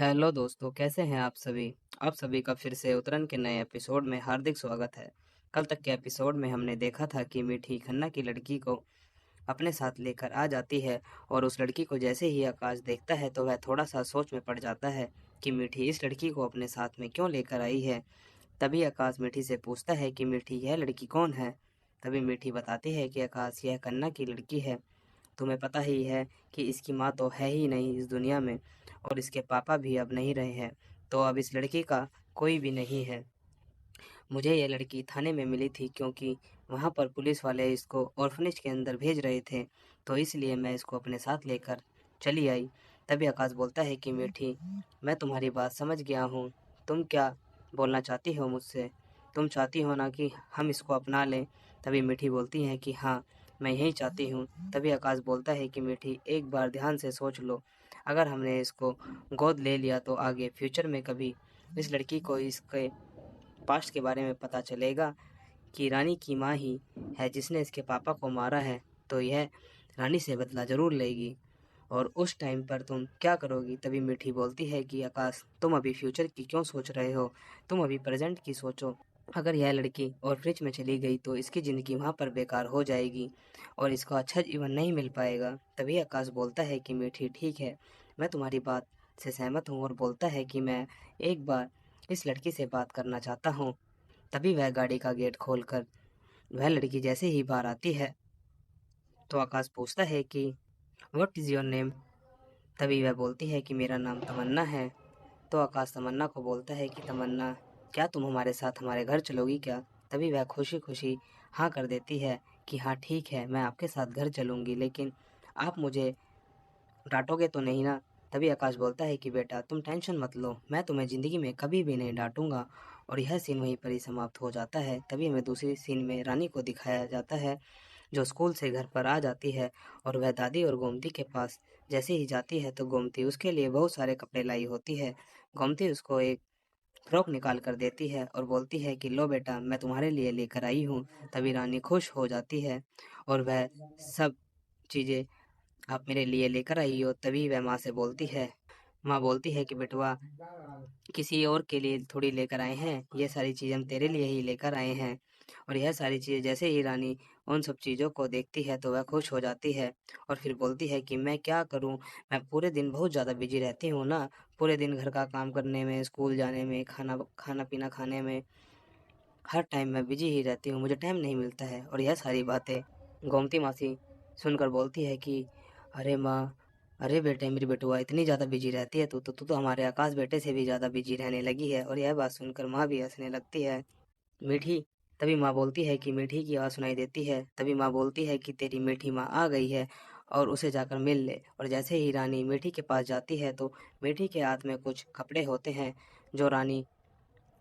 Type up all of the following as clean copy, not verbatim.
Hello दोस्तों, कैसे हैं आप सभी। आप सभी का फिर से उतरन के नए एपिसोड में हार्दिक स्वागत है। कल तक के एपिसोड में हमने देखा था कि मीठी खन्ना की लड़की को अपने साथ लेकर आ जाती है और उस लड़की को जैसे ही आकाश देखता है तो वह थोड़ा सा सोच में पड़ जाता है कि मीठी इस लड़की को अपने साथ में क्यों लेकर आई है। तभी आकाश मीठी से पूछता है कि मीठी यह लड़की कौन है। तभी मीठी बताती है कि आकाश यह कन्ना की लड़की है। तुम्हें पता ही है कि इसकी माँ तो है ही नहीं इस दुनिया में और इसके पापा भी अब नहीं रहे हैं, तो अब इस लड़की का कोई भी नहीं है। मुझे ये लड़की थाने में मिली थी क्योंकि वहाँ पर पुलिस वाले इसको ऑर्फनेज के अंदर भेज रहे थे, तो इसलिए मैं इसको अपने साथ लेकर चली आई। तभी आकाश बोलता है कि मीठी, मैं तुम्हारी बात समझ गया हूँ। तुम क्या बोलना चाहती हो मुझसे? तुम चाहती हो ना कि हम इसको अपना लें? तभी मीठी बोलती है कि हाँ, मैं यही चाहती हूँ। तभी आकाश बोलता है कि मीठी, एक बार ध्यान से सोच लो। अगर हमने इसको गोद ले लिया तो आगे फ्यूचर में कभी इस लड़की को इसके पास्ट के बारे में पता चलेगा कि रानी की माँ ही है जिसने इसके पापा को मारा है, तो यह रानी से बदला ज़रूर लेगी। और उस टाइम पर तुम क्या करोगी? तभी मीठी बोलती है कि आकाश, तुम अभी फ्यूचर की क्यों सोच रहे हो? तुम अभी प्रेजेंट की सोचो। अगर यह लड़की और फ्रिज में चली गई तो इसकी ज़िंदगी वहाँ पर बेकार हो जाएगी और इसको अच्छा जीवन नहीं मिल पाएगा। तभी आकाश बोलता है कि मीठी, ठीक है, मैं तुम्हारी बात से सहमत हूँ, और बोलता है कि मैं एक बार इस लड़की से बात करना चाहता हूँ। तभी वह गाड़ी का गेट खोलकर वह लड़की जैसे ही बाहर आती है तो आकाश पूछता है कि व्हाट इज़ योर नेम। तभी वह बोलती है कि मेरा नाम तमन्ना है। तो आकाश तमन्ना को बोलता है कि तमन्ना, क्या तुम हमारे साथ हमारे घर चलोगी क्या? तभी वह खुशी खुशी हाँ कर देती है कि हाँ ठीक है, मैं आपके साथ घर चलूँगी, लेकिन आप मुझे डांटोगे तो नहीं ना? तभी आकाश बोलता है कि बेटा तुम टेंशन मत लो, मैं तुम्हें ज़िंदगी में कभी भी नहीं डांटूंगा। और यह सीन वहीं पर ही समाप्त हो जाता है। तभी हमें दूसरी सीन में रानी को दिखाया जाता है, जो स्कूल से घर पर आ जाती है और वह दादी और गोमती के पास जैसे ही जाती है तो गोमती उसके लिए बहुत सारे कपड़े लाई होती है। गोमती उसको एक फ्रॉक निकाल कर देती है और बोलती है कि लो बेटा, मैं तुम्हारे लिए लेकर आई हूँ। तभी रानी खुश हो जाती है और वह सब चीज़ें आप मेरे लिए लेकर आई हो। तभी वह माँ से बोलती है, माँ बोलती है कि बेटवा, किसी और के लिए थोड़ी लेकर आए हैं, ये सारी चीज़ हम तेरे लिए ही लेकर आए हैं। और यह सारी चीज़ें जैसे ही रानी उन सब चीज़ों को देखती है तो वह खुश हो जाती है और फिर बोलती है कि मैं क्या करूं, मैं पूरे दिन बहुत ज़्यादा बिजी रहती हूँ ना, पूरे दिन घर का काम करने में, स्कूल जाने में, खाना खाना पीना खाने में, हर टाइम मैं बिजी ही रहती हूँ, मुझे टाइम नहीं मिलता है। और यह सारी बातें गोमती मासी सुनकर बोलती है कि अरे माँ, अरे बेटे, मेरी बेटुआ इतनी ज़्यादा बिजी रहती है, तू तो हमारे आकाश बेटे से भी ज़्यादा बिजी रहने लगी है। और यह बात सुनकर माँ भी हंसने लगती है। मीठी, तभी माँ बोलती है कि मीठी की आवाज़ सुनाई देती है। तभी माँ बोलती है कि तेरी मीठी माँ आ गई है और उसे जाकर मिल ले। और जैसे ही रानी मीठी के पास जाती है तो मीठी के हाथ में कुछ कपड़े होते हैं, जो रानी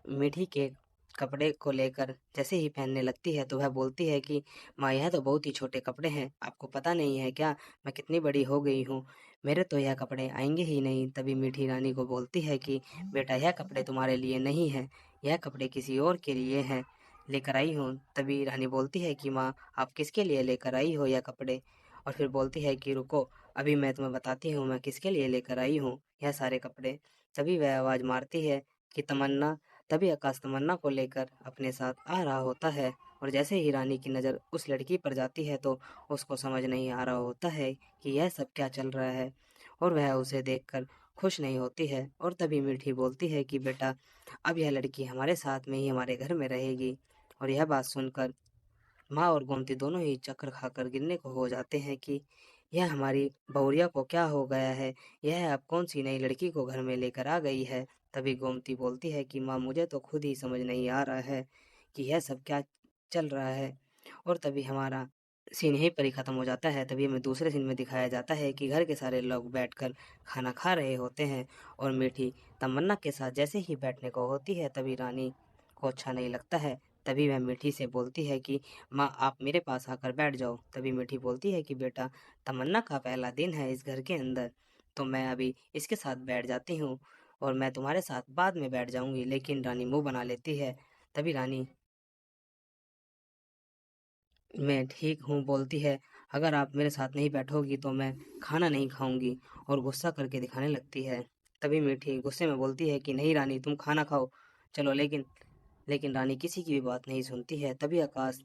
मीठी के कपड़े को लेकर जैसे ही पहनने लगती है तो वह बोलती है कि माँ, यह तो बहुत ही छोटे कपड़े हैं, आपको पता नहीं है क्या मैं कितनी बड़ी हो गई हूँ, मेरे तो यह कपड़े आएंगे ही नहीं। तभी मीठी रानी को बोलती है कि बेटा, यह कपड़े तुम्हारे लिए नहीं हैं, यह कपड़े किसी और के लिए हैं, लेकर आई हूँ। तभी रानी बोलती है कि माँ, आप किसके लिए लेकर आई हो यह कपड़े? और फिर बोलती है कि रुको, अभी मैं तुम्हें बताती हूँ मैं किसके लिए लेकर आई हूँ यह सारे कपड़े। तभी वह आवाज़ मारती है कि तमन्ना। तभी आकाश तमन्ना को लेकर अपने साथ आ रहा होता है और जैसे ही रानी की नज़र उस लड़की पर जाती है तो उसको समझ नहीं आ रहा होता है कि यह सब क्या चल रहा है और वह उसे देखकर खुश नहीं होती है। और तभी मीठी बोलती है कि बेटा, अब यह लड़की हमारे साथ में ही हमारे घर में रहेगी। और यह बात सुनकर माँ और गोमती दोनों ही चक्कर खाकर गिरने को हो जाते हैं कि यह हमारी बहुरिया को क्या हो गया है, यह अब कौन सी नई लड़की को घर में लेकर आ गई है। तभी गोमती बोलती है कि माँ, मुझे तो खुद ही समझ नहीं आ रहा है कि यह सब क्या चल रहा है। और तभी हमारा सीन यहीं पर ही ख़त्म हो जाता है। तभी हमें दूसरे सीन में दिखाया जाता है कि घर के सारे लोग बैठकर खाना खा रहे होते हैं और मीठी तमन्ना के साथ जैसे ही बैठने को होती है तभी रानी को अच्छा नहीं लगता है। तभी वह मीठी से बोलती है कि माँ, आप मेरे पास आकर बैठ जाओ। तभी मीठी बोलती है कि बेटा, तमन्ना का पहला दिन है इस घर के अंदर, तो मैं अभी इसके साथ बैठ जाती हूँ और मैं तुम्हारे साथ बाद में बैठ जाऊंगी। लेकिन रानी मुंह बना लेती है। तभी रानी, मैं ठीक हूँ, बोलती है, अगर आप मेरे साथ नहीं बैठोगी तो मैं खाना नहीं खाऊंगी, और गुस्सा करके दिखाने लगती है। तभी मीठी गुस्से में बोलती है कि नहीं रानी, तुम खाना खाओ, चलो। लेकिन लेकिन रानी किसी की भी बात नहीं सुनती है। तभी आकाश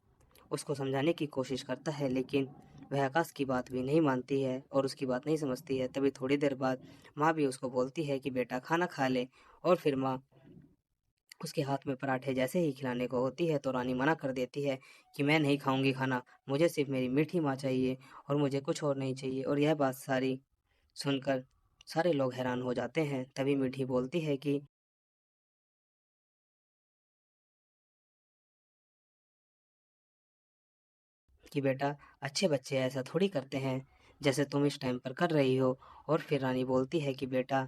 उसको समझाने की कोशिश करता है, लेकिन वह आकाश की बात भी नहीं मानती है और उसकी बात नहीं समझती है। तभी थोड़ी देर बाद माँ भी उसको बोलती है कि बेटा खाना खा ले, और फिर माँ उसके हाथ में पराठे जैसे ही खिलाने को होती है तो रानी मना कर देती है कि मैं नहीं खाऊंगी खाना, मुझे सिर्फ मेरी मीठी माँ चाहिए और मुझे कुछ और नहीं चाहिए। और यह बात सारी सुनकर सारे लोग हैरान हो जाते हैं। तभी मीठी बोलती है कि बेटा, अच्छे बच्चे ऐसा थोड़ी करते हैं जैसे तुम इस टाइम पर कर रही हो। और फिर रानी बोलती है कि बेटा,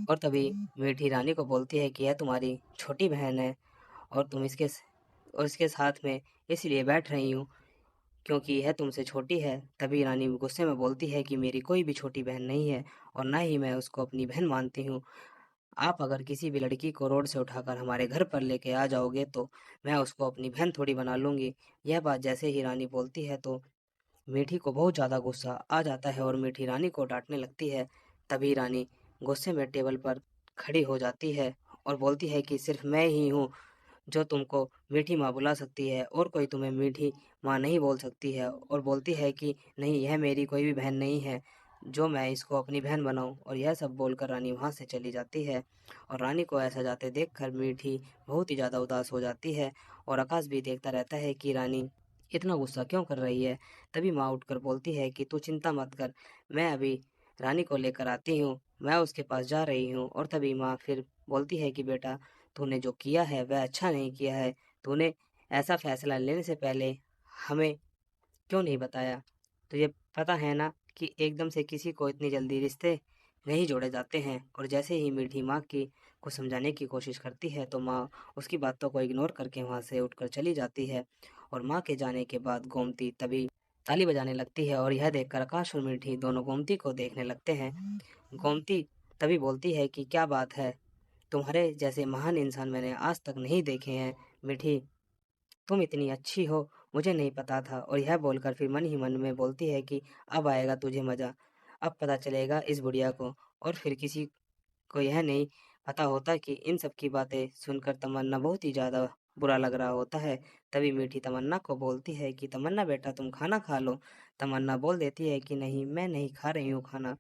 और तभी मीठी रानी को बोलती है कि यह तुम्हारी छोटी बहन है और तुम और इसके साथ में इसलिए बैठ रही हूँ क्योंकि यह तुमसे छोटी है। तभी रानी गुस्से में बोलती है कि मेरी कोई भी छोटी बहन नहीं है और ना ही मैं उसको अपनी बहन मानती हूँ। आप अगर किसी भी लड़की को रोड से उठाकर हमारे घर पर लेके आ जाओगे तो मैं उसको अपनी बहन थोड़ी बना लूंगी। यह बात जैसे ही रानी बोलती है तो मीठी को बहुत ज़्यादा गुस्सा आ जाता है और मीठी रानी को डांटने लगती है। तभी रानी गुस्से में टेबल पर खड़ी हो जाती है और बोलती है कि सिर्फ मैं ही हूँ जो तुमको मीठी माँ बुला सकती है और कोई तुम्हें मीठी माँ नहीं बोल सकती है। और बोलती है कि नहीं, यह मेरी कोई भी बहन नहीं है जो मैं इसको अपनी बहन बनाऊं। और यह सब बोलकर रानी वहाँ से चली जाती है। और रानी को ऐसा जाते देखकर मीठी बहुत ही ज़्यादा उदास हो जाती है और आकाश भी देखता रहता है कि रानी इतना गुस्सा क्यों कर रही है। तभी माँ उठकर बोलती है कि तू चिंता मत कर, मैं अभी रानी को लेकर आती हूँ, मैं उसके पास जा रही हूँ। और तभी माँ फिर बोलती है कि बेटा, तूने जो किया है वह अच्छा नहीं किया है। तूने ऐसा फैसला लेने से पहले हमें क्यों नहीं बताया? तुझे पता है ना कि एकदम से किसी को इतनी जल्दी रिश्ते नहीं जोड़े जाते हैं। और जैसे ही मीठी माँ की को समझाने की कोशिश करती है तो माँ उसकी बातों को इग्नोर करके वहाँ से उठकर चली जाती है। और माँ के जाने के बाद गोमती तभी ताली बजाने लगती है और यह देखकर आकाश और मीठी दोनों गोमती को देखने लगते हैं। गोमती तभी बोलती है कि क्या बात है, तुम्हारे जैसे महान इंसान मैंने आज तक नहीं देखे हैं। मीठी, तुम इतनी अच्छी हो, मुझे नहीं पता था। और यह बोलकर फिर मन ही मन में बोलती है कि अब आएगा तुझे मजा, अब पता चलेगा इस बुढ़िया को। और फिर किसी को यह नहीं पता होता कि इन सब की बातें सुनकर तमन्ना बहुत ही ज्यादा बुरा लग रहा होता है। तभी मीठी तमन्ना को बोलती है कि तमन्ना बेटा, तुम खाना खा लो। तमन्ना बोल देती है कि नहीं, मैं नहीं खा रही हूँ खाना।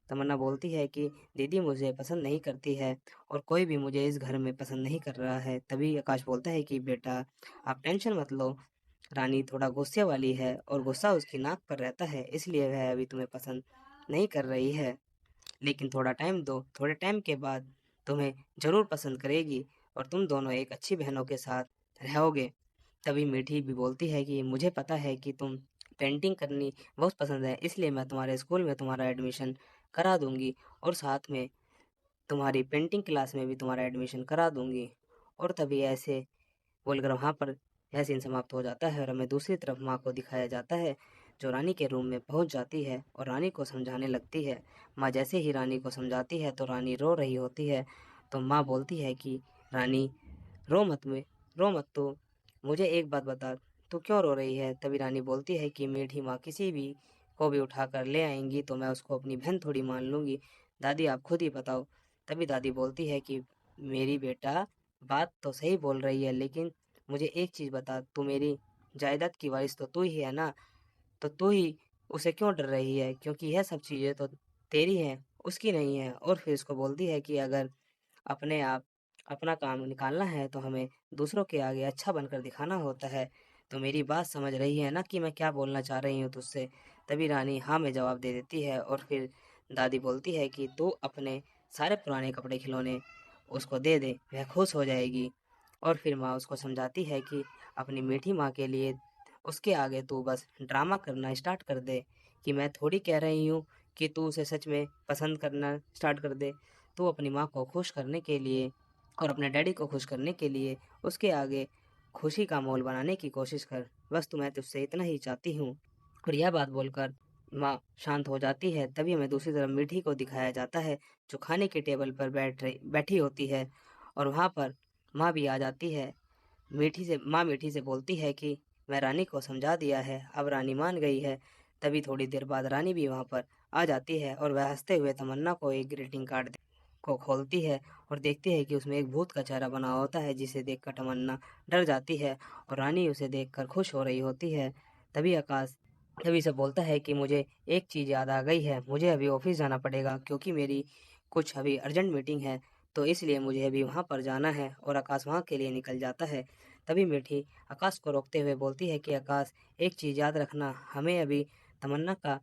तमन्ना बोलती है कि दीदी मुझे पसंद नहीं करती है और कोई भी मुझे इस घर में पसंद नहीं कर रहा है। तभी आकाश बोलता है कि बेटा, आप टेंशन मत लो, रानी थोड़ा गुस्से वाली है और गुस्सा उसकी नाक पर रहता है, इसलिए वह अभी तुम्हें पसंद नहीं कर रही है। लेकिन थोड़ा टाइम दो, थोड़े टाइम के बाद तुम्हें ज़रूर पसंद करेगी और तुम दोनों एक अच्छी बहनों के साथ रहोगे। तभी मीठी भी बोलती है कि मुझे पता है कि तुम पेंटिंग करनी बहुत पसंद है, इसलिए मैं तुम्हारे स्कूल में तुम्हारा एडमिशन करा दूंगी और साथ में तुम्हारी पेंटिंग क्लास में भी तुम्हारा एडमिशन करा दूंगी। और तभी ऐसे बोलकर वहाँ पर यह सीन समाप्त हो जाता है और हमें दूसरी तरफ माँ को दिखाया जाता है जो रानी के रूम में पहुँच जाती है और रानी को समझाने लगती है। माँ जैसे ही रानी को समझाती है तो रानी रो रही होती है। तो माँ बोलती है कि रानी, रो मत में रो मत, तो मुझे एक बात बता, तू क्यों रो रही है? तभी रानी बोलती है कि मीठी माँ किसी भी को भी उठा कर ले आएंगी तो मैं उसको अपनी बहन थोड़ी मान लूंगी। दादी आप खुद ही बताओ। तभी दादी बोलती है कि मेरी बेटा, बात तो सही बोल रही है, लेकिन मुझे एक चीज़ बता, तू मेरी जायदाद की वारिस तो तू ही है ना, तो तू ही उसे क्यों डर रही है? क्योंकि यह सब चीज़ें तो तेरी हैं, उसकी नहीं है। और फिर उसको बोलती है कि अगर अपने आप अपना काम निकालना है तो हमें दूसरों के आगे अच्छा बनकर दिखाना होता है। तो मेरी बात समझ रही है ना कि मैं क्या बोलना चाह रही हूँ तुझसे? तभी रानी हाँ में जवाब दे देती है और फिर दादी बोलती है कि तू अपने सारे पुराने कपड़े खिलौने उसको दे दे, वह खुश हो जाएगी। और फिर माँ उसको समझाती है कि अपनी मीठी माँ के लिए उसके आगे तू बस ड्रामा करना स्टार्ट कर दे कि मैं थोड़ी कह रही हूँ कि तू उसे सच में पसंद करना स्टार्ट कर दे। तू अपनी माँ को खुश करने के लिए और अपने डैडी को खुश करने के लिए उसके आगे खुशी का माहौल बनाने की कोशिश कर। बस मैं तुझसे इतना ही चाहती हूँ। और यह बात बोलकर माँ शांत हो जाती है। तभी हमें दूसरी तरफ मीठी को दिखाया जाता है जो खाने के टेबल पर बैठी होती है और वहाँ पर माँ भी आ जाती है। माँ मीठी से बोलती है कि मैं रानी को समझा दिया है, अब रानी मान गई है। तभी थोड़ी देर बाद रानी भी वहाँ पर आ जाती है और वह हंसते हुए तमन्ना को एक ग्रीटिंग कार्ड को खोलती है और देखती है कि उसमें एक भूत का चेहरा बना होता है, जिसे देखकर तमन्ना डर जाती है और रानी उसे देखकर खुश हो रही होती है। तभी आकाश तभी से बोलता है कि मुझे एक चीज़ याद आ गई है, मुझे अभी ऑफिस जाना पड़ेगा क्योंकि मेरी कुछ अभी अर्जेंट मीटिंग है, तो इसलिए मुझे अभी वहाँ पर जाना है और आकाश वहाँ के लिए निकल जाता है। तभी मीठी आकाश को रोकते हुए बोलती है कि आकाश, एक चीज़ याद रखना, हमें अभी तमन्ना का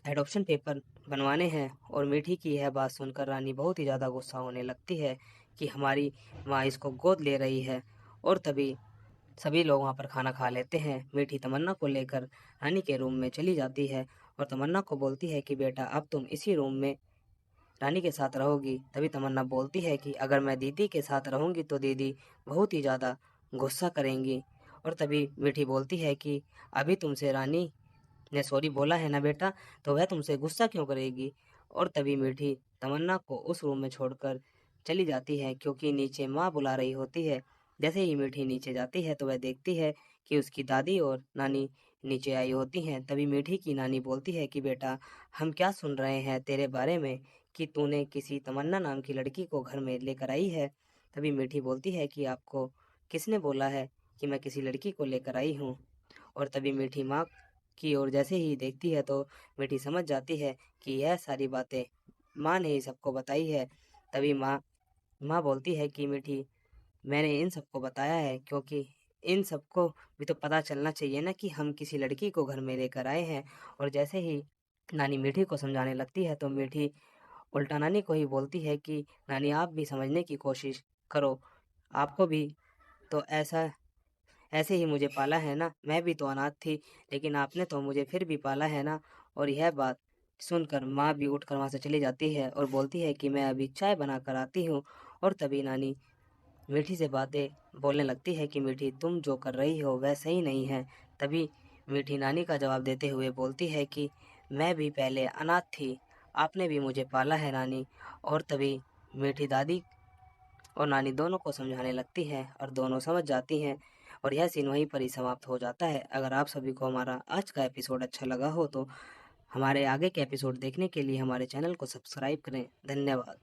एडॉप्शन पेपर बनवाने हैं। और मीठी की यह बात सुनकर रानी बहुत ही ज़्यादा गुस्सा होने लगती है कि हमारी माँ इसको गोद ले रही है। और तभी सभी लोग वहाँ पर खाना खा लेते हैं। मीठी तमन्ना को लेकर रानी के रूम में चली जाती है और तमन्ना को बोलती है कि बेटा, अब तुम इसी रूम में रानी के साथ रहोगी। तभी तमन्ना बोलती है कि अगर मैं दीदी के साथ रहूँगी तो दीदी बहुत ही ज़्यादा गुस्सा करेंगी। और तभी मीठी बोलती है कि अभी तुमसे रानी ने सॉरी बोला है ना बेटा, तो वह तुमसे गुस्सा क्यों करेगी। और तभी मीठी तमन्ना को उस रूम में छोड़कर चली जाती है क्योंकि नीचे माँ बुला रही होती है। जैसे ही मीठी नीचे जाती है तो वह देखती है कि उसकी दादी और नानी नीचे आई होती हैं। तभी मीठी की नानी बोलती है कि बेटा, हम क्या सुन रहे हैं तेरे बारे में कि तूने किसी तमन्ना नाम की लड़की को घर में लेकर आई है। तभी मीठी बोलती है कि आपको किसने बोला है कि मैं किसी लड़की को लेकर आई हूँ। और तभी मीठी माँ की ओर जैसे ही देखती है तो मीठी समझ जाती है कि यह सारी बातें माँ ने ही सबको बताई है। तभी माँ माँ बोलती है कि मीठी, मैंने इन सबको बताया है क्योंकि इन सबको भी तो पता चलना चाहिए ना कि हम किसी लड़की को घर में लेकर आए हैं। और जैसे ही नानी मीठी को समझाने लगती है तो मीठी उल्टा नानी को ही बोलती है कि नानी, आप भी समझने की कोशिश करो, आपको भी तो ऐसे ही मुझे पाला है ना, मैं भी तो अनाथ थी, लेकिन आपने तो मुझे फिर भी पाला है ना। और यह बात सुनकर माँ भी उठकर वहाँ से चली जाती है और बोलती है कि मैं अभी चाय बना कर आती हूँ। और तभी नानी मीठी से बातें बोलने लगती है कि मीठी, तुम जो कर रही हो वह सही नहीं है। तभी मीठी नानी का जवाब देते हुए बोलती है कि मैं भी पहले अनाथ थी, आपने भी मुझे पाला है नानी। और तभी मीठी दादी और नानी दोनों को समझाने लगती है और दोनों समझ जाती हैं। और यह सीन वहीं पर ही समाप्त हो जाता है। अगर आप सभी को हमारा आज का एपिसोड अच्छा लगा हो तो हमारे आगे के एपिसोड देखने के लिए हमारे चैनल को सब्सक्राइब करें। धन्यवाद।